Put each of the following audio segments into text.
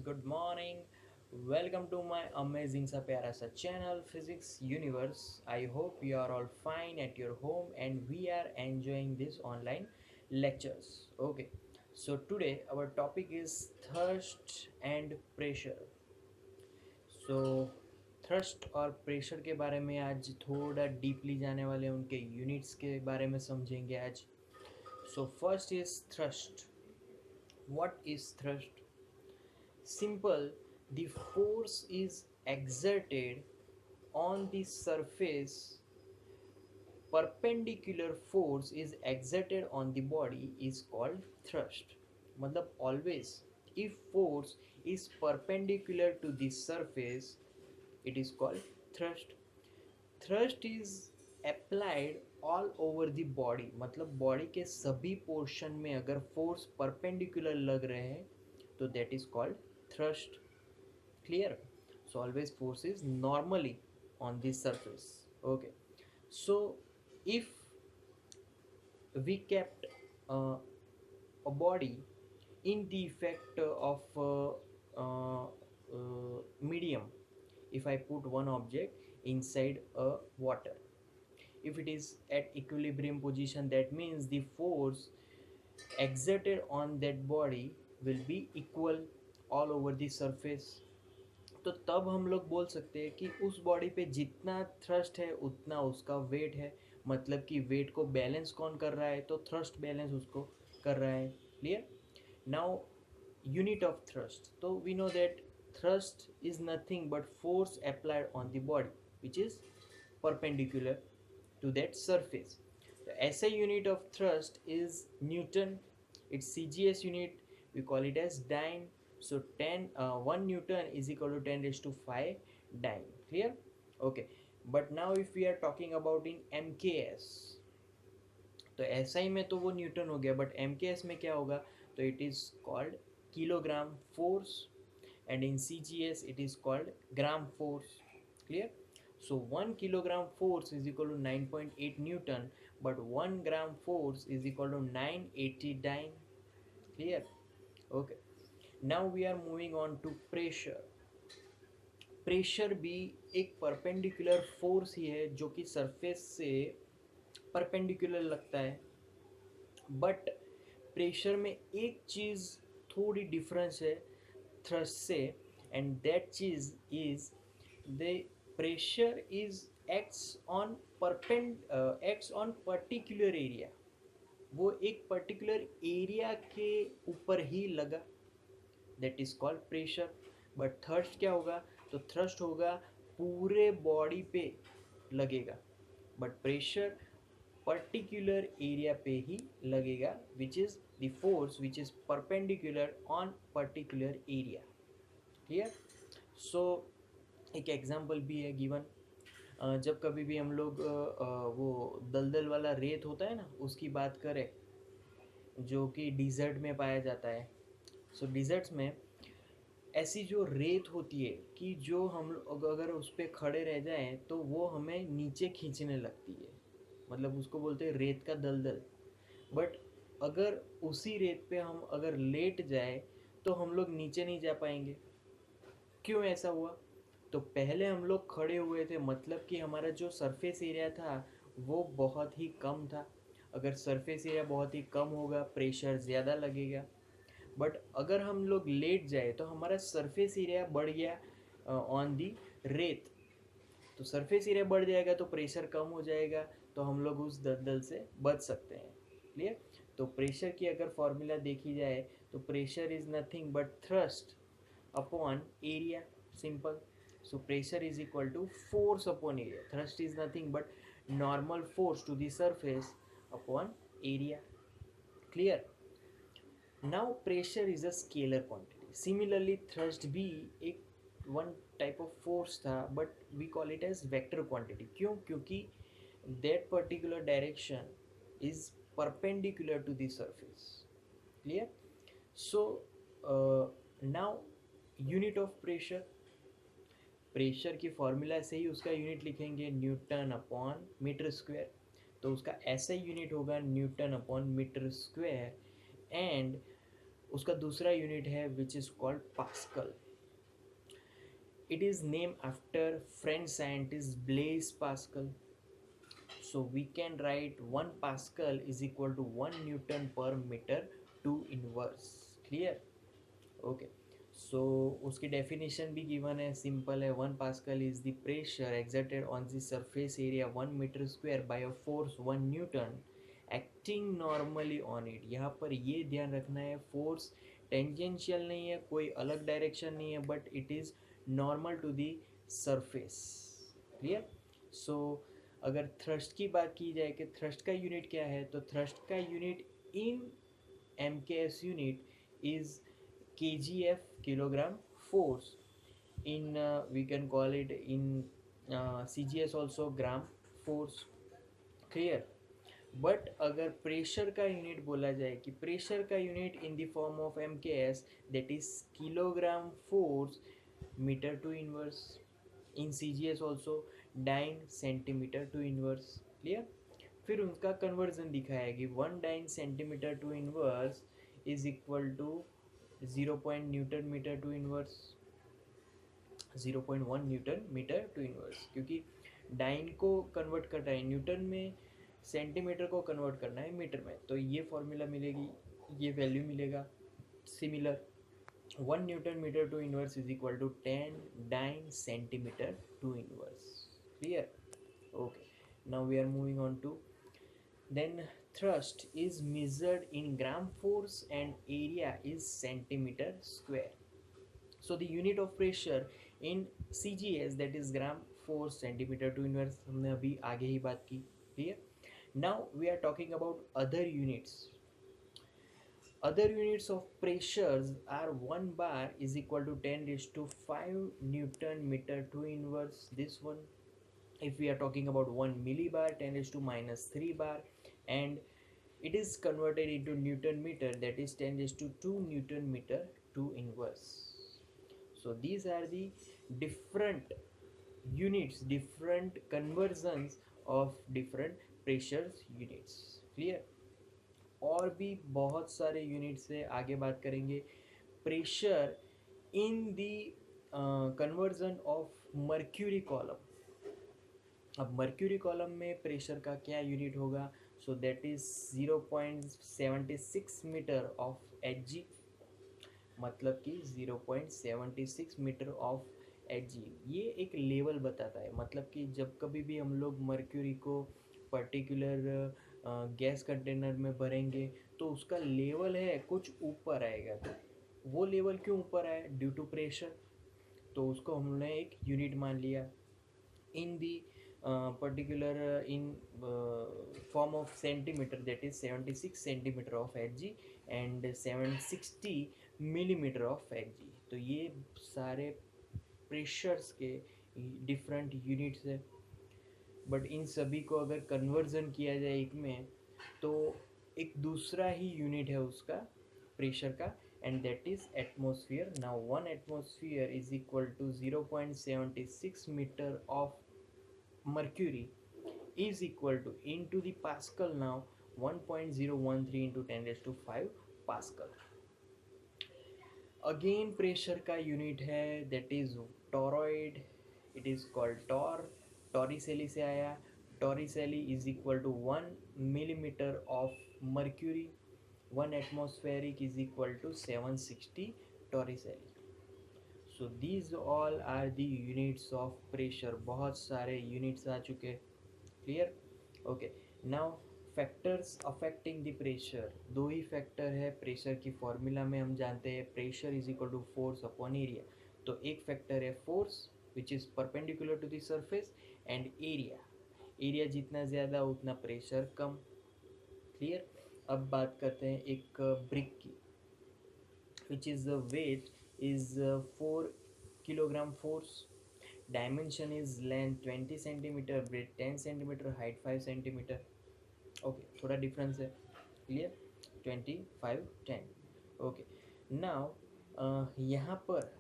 good morning. Welcome to my amazing सा प्यारा सा channel Physics Universe. I hope you are all fine at your home and we are enjoying this online lectures. Okay, so today our topic is thirst and pressure. So thrust और pressure के बारे में आज थोड़ा deeply जाने वाले हैं, उनके यूनिट्स के बारे में समझेंगे आज. So first is thrust. What is thrust? Simple, the force is exerted on the surface, perpendicular force is exerted on the body is called thrust. मतलब always if force is perpendicular to the surface it is called thrust. Thrust is applied all over the body, मतलब body के सभी portion में अगर force perpendicular लग रहे हैं तो that is called thrust. Clear? So always force is normally on the surface. Okay, so if we kept uh, a body in the effect of medium, if I put one object inside a water, if it is at equilibrium position, that means the force exerted on that body will be equal all over the surface. तो तब हम लोग बोल सकते हैं कि उस body पे जितना थ्रस्ट है उतना उसका वेट है. मतलब कि वेट को बैलेंस कौन कर रहा है? तो थ्रस्ट बैलेंस उसको कर रहा है. Clear? Now unit of thrust. तो we know that thrust is nothing but force applied on the body which is perpendicular to that surface. The SI unit of thrust is Newton. Its CGS unit we call it as dyne. So 1 Newton is equal to 10 raised to 5 dyne. Clear? Okay. But now if we are talking about in MKS, तो SI में तो वो Newton हो गया, but MKS में क्या होगा? तो it is called kilogram force and in CGS it is called gram force. Clear? So 1 kilogram force is equal to 9.8 Newton, but 1 gram force is equal to 980 dyne. Clear? Okay. Now we are moving on to pressure. Pressure भी एक perpendicular force ही है जो कि surface से perpendicular लगता है. But pressure में एक चीज़ थोड़ी डिफरेंस है थ्रस्ट से, and that cheese is the pressure is acts on particular area. वो एक पर्टिकुलर एरिया के ऊपर ही लगा, that is called pressure. But thrust क्या होगा? तो थ्रस्ट होगा पूरे बॉडी पे लगेगा, बट प्रेशर पर्टिकुलर एरिया पे ही लगेगा, which is the force which is perpendicular on particular area. Clear? So एक एग्जांपल भी है गिवन. जब कभी भी हम लोग वो दलदल वाला रेत होता है ना, उसकी बात करें जो कि डिज़र्ट में पाया जाता है. सो डिज़र्ट्स में ऐसी जो रेत होती है कि जो हम लोग अगर उस पर खड़े रह जाएं तो वो हमें नीचे खींचने लगती है, मतलब उसको बोलते हैं रेत का दलदल. बट अगर उसी रेत पे हम अगर लेट जाए तो हम लोग नीचे नहीं जा पाएंगे. क्यों ऐसा हुआ? तो पहले हम लोग खड़े हुए थे, मतलब कि हमारा जो सरफेस एरिया था वो बहुत ही कम था. अगर सरफेस एरिया बहुत ही कम होगा प्रेशर ज़्यादा लगेगा. बट अगर हम लोग लेट जाए तो हमारा सरफेस एरिया बढ़ गया ऑन दी रेत. तो सरफेस एरिया बढ़ जाएगा तो प्रेशर कम हो जाएगा, तो हम लोग उस दलदल से बच सकते हैं. क्लियर? तो प्रेशर की अगर फॉर्मूला देखी जाए तो pressure is nothing but thrust upon area. Simple. So pressure is equal to force upon area. Thrust is nothing but normal force to the surface upon area. Clear? Now pressure is a scalar quantity. Similarly thrust भी एक one type of force था, but we call it as vector quantity. क्यों? क्योंकि that particular direction is perpendicular to the surface. Clear? So now unit of pressure. Pressure की formula से ही उसका unit लिखेंगे Newton upon meter square. तो उसका ऐसा यूनिट होगा newton upon meter square. And उसका दूसरा यूनिट है which is called pascal. It is named after French scientist Blaise Pascal. So we can write 1 Pascal is equal to 1 Newton per meter 2 inverse. Clear? Okay. So उसकी definition भी given है, simple है. 1 Pascal is the pressure exerted on the surface area 1 meter square by a force 1 Newton acting normally on it. यहाँ पर ये ध्यान रखना है, force टेंजेंशियल नहीं है, कोई अलग डायरेक्शन नहीं है, but it is normal to the surface. Clear? So अगर थ्रस्ट की बात की जाए कि थ्रस्ट का यूनिट क्या है, तो थ्रस्ट का unit in MKS unit is kgf, kilogram force. In we can call it in CGS also gram force. Clear? But अगर प्रेशर का यूनिट बोला जाए कि प्रेशर का unit in the form of MKS, that is kilogram force meter two inverse. In CGS also dyne centimeter two inverse. Clear? फिर उनका conversion दिखाया कि 1 dyne centimeter two inverse is equal to 0. Newton meter two inverse, 0.1 newton meter two inverse, क्योंकि dyne को convert करना है Newton में, centimetre को कन्वर्ट करना है मीटर में, तो ये फॉर्मूला मिलेगी, ये वैल्यू मिलेगा. Similar 1 newton meter two inverse is equal to 10 dyne centimeter two inverse. Clear? Okay. Now we are moving on to then thrust is measured in gram force and area is centimeter square. So the unit of pressure in CGS, that is gram force centimeter to inverse, हमने अभी आगे ही बात की. Clear? Now we are talking about other units. Other units of pressures are 1 bar is equal to 10 raised to 5 Newton meter to inverse. This one, if we are talking about 1 millibar, 10 raised to minus 3 bar, and it is converted into Newton meter, that is 10 raised to 2 Newton meter to inverse. So these are the different units, different conversions of different pressures units. Clear? और भी बहुत सारे unit से आगे बात करेंगे. Pressure in the conversion of mercury column. अब mercury column में प्रेशर का क्या यूनिट होगा? So that is 0.76 meter of Hg, मतलब कि 0.76 मीटर ऑफ Hg. ये एक लेवल बताता है, मतलब कि जब कभी भी हम लोग मर्क्यूरी को पर्टिकुलर गैस कंटेनर में भरेंगे तो उसका लेवल है कुछ ऊपर आएगा. तो वो लेवल क्यों ऊपर आया? Due to pressure. तो उसको हमने एक यूनिट मान लिया इन दी particular in form of centimeter, that is 76 centimeter of Hg and 760 millimeter of Hg. तो ये सारे प्रेशर्स के डिफरेंट यूनिट्स है, बट इन सभी को अगर कन्वर्जन किया जाए एक में, तो एक दूसरा ही यूनिट है उसका प्रेशर का, and that is atmosphere. Now 1 atmosphere is equal to 0.76 meter of mercury is equal to into the Pascal now 1.013 into 10 raised to 5 Pascal. Again pressure का यूनिट है that is toroid. It is called torr. Torricelli से आया. Torricelli is equal to 1 millimetre of mercury. 1 atmospheric is equal to 760 Torricelli. So these all are the units of pressure. बहुत सारे units आ चुके. Clear? Okay. Now factors affecting the pressure. दो ही factor है pressure की फॉर्मूला में. हम जानते हैं pressure is equal to force upon area. तो एक फैक्टर है force which is perpendicular to the surface, and area. Area जितना ज़्यादा उतना प्रेशर कम. क्लियर? अब बात करते हैं एक ब्रिक की, which is the weight is 4 kilogram force. Dimension is length 20 centimeter, breadth 10 centimeter, height 5 centimeter. Okay, थोड़ा डिफरेंस है. क्लियर? 25 10. ओके. नाउ यहाँ पर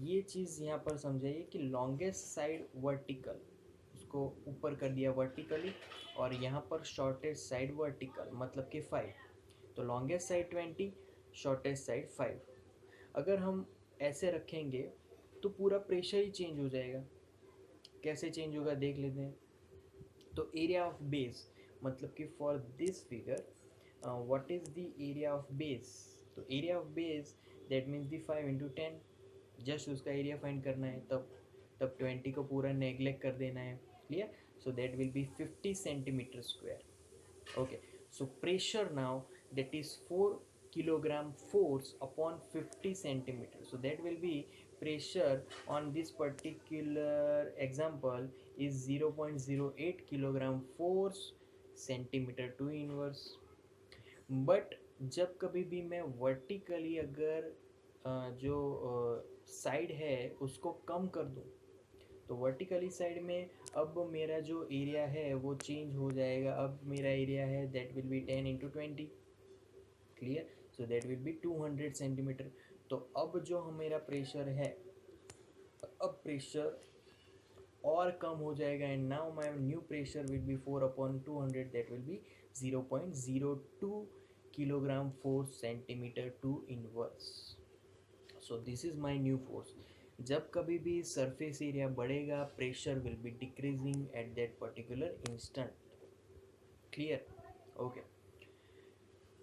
ये चीज़ यहाँ पर समझाइए कि लॉन्गेस्ट साइड वर्टिकल, उसको ऊपर कर दिया वर्टिकली, और यहाँ पर शॉर्टेस्ट साइड वर्टिकल, मतलब कि 5. तो लॉन्गेस्ट साइड 20, शॉर्टेस्ट साइड 5। अगर हम ऐसे रखेंगे तो पूरा प्रेशर ही चेंज हो जाएगा। कैसे चेंज होगा देख लेते हैं। तो एरिया ऑफ बेस, मतलब कि for this figure what is the area of base, तो area of base that means the 5 × 10, just उसका एरिया फाइंड करना है। तब 20 को पूरा नेग्लेक्ट कर देना है। Clear? So that will B 50 centimetre square. Okay, so pressure now that is 4 kilogram force upon 50 centimeter, so that will be pressure on this particular example is 0.08 kilogram force centimeter to inverse। But जब कभी भी मैं vertically अगर जो side है उसको कम कर दूं, तो वर्टिकली साइड में अब मेरा जो एरिया है वो चेंज हो जाएगा। अब मेरा एरिया है that will B 10 × 20। Clear? So that will B 200 centimetre. तो अब जो मेरा प्रेशर है, अब प्रेशर और कम हो जाएगा and now my new pressure will be 4/200 that will be 0.02 kilogram force centimeter two inverse. So this is my new force. जब कभी भी सरफेस एरिया बढ़ेगा, pressure will be decreasing at that particular instant. Clear? Okay,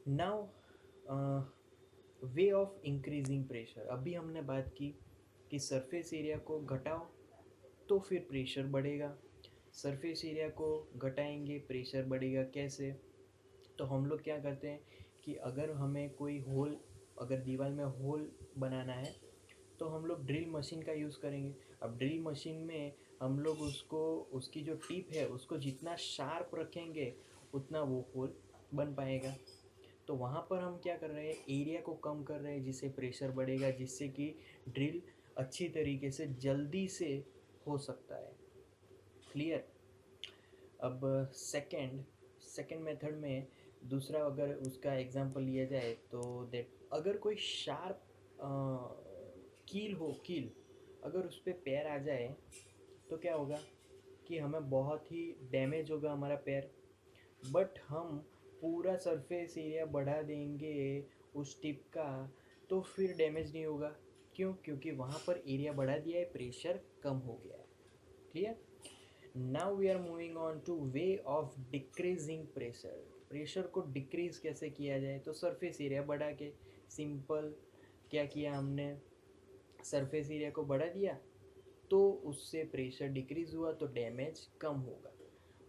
now way of increasing pressure. अभी हमने बात की कि surface area को घटाओ तो फिर प्रेशर बढ़ेगा, सरफेस एरिया को घटाएंगे प्रेशर बढ़ेगा। कैसे? तो हम लोग क्या करते हैं कि अगर हमें कोई होल, अगर दीवार में होल बनाना है तो हम लोग ड्रिल मशीन का यूज़ करेंगे। अब ड्रिल मशीन में हम लोग उसको, उसकी जो टिप है उसको जितना शार्प रखेंगे उतना वो होल बन पाएगा। तो वहाँ पर हम क्या कर रहे हैं, एरिया को कम कर रहे हैं जिससे प्रेशर बढ़ेगा, जिससे कि ड्रिल अच्छी तरीके से जल्दी से हो सकता है। क्लियर? अब सेकंड मेथड में दूसरा अगर उसका एग्जांपल लिया जाए तो दैट अगर कोई शार्प कील अगर उस पर पैर आ जाए तो क्या होगा कि हमें बहुत ही डैमेज होगा हमारा पैर। बट हम पूरा सरफेस एरिया बढ़ा देंगे उस टिप का तो फिर डैमेज नहीं होगा। क्यों? क्योंकि वहाँ पर एरिया बढ़ा दिया है, प्रेशर कम हो गया है। Clear? Now we are moving on to way of decreasing pressure. Pressure को डिक्रीज कैसे किया जाए? तो सरफेस एरिया बढ़ा के। सिंपल, क्या किया हमने, सरफेस एरिया को बढ़ा दिया तो उससे प्रेशर डिक्रीज हुआ तो डैमेज कम होगा।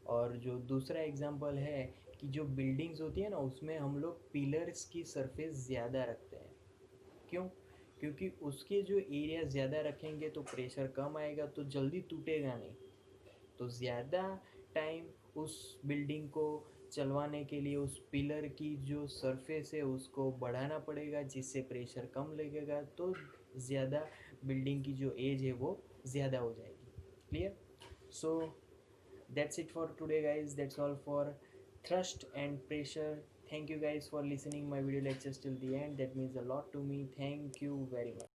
और जो दूसरा एग्जांपल है कि जो बिल्डिंग्स होती है ना उसमें हम लोग पिलर्स की सरफेस ज़्यादा रखते हैं। क्यों? क्योंकि उसके जो एरिया ज़्यादा रखेंगे तो प्रेशर कम आएगा तो जल्दी टूटेगा नहीं। तो ज़्यादा टाइम उस बिल्डिंग को चलवाने के लिए उस पिलर की जो सरफेस है उसको बढ़ाना पड़ेगा जिससे प्रेशर कम लगेगा तो ज़्यादा बिल्डिंग की जो एज है वो ज़्यादा हो जाएगी। Clear? So that's it for today guys, that's all for thrust and pressure. Thank you guys for listening my video lectures till the end, that means a lot to me. Thank you very much.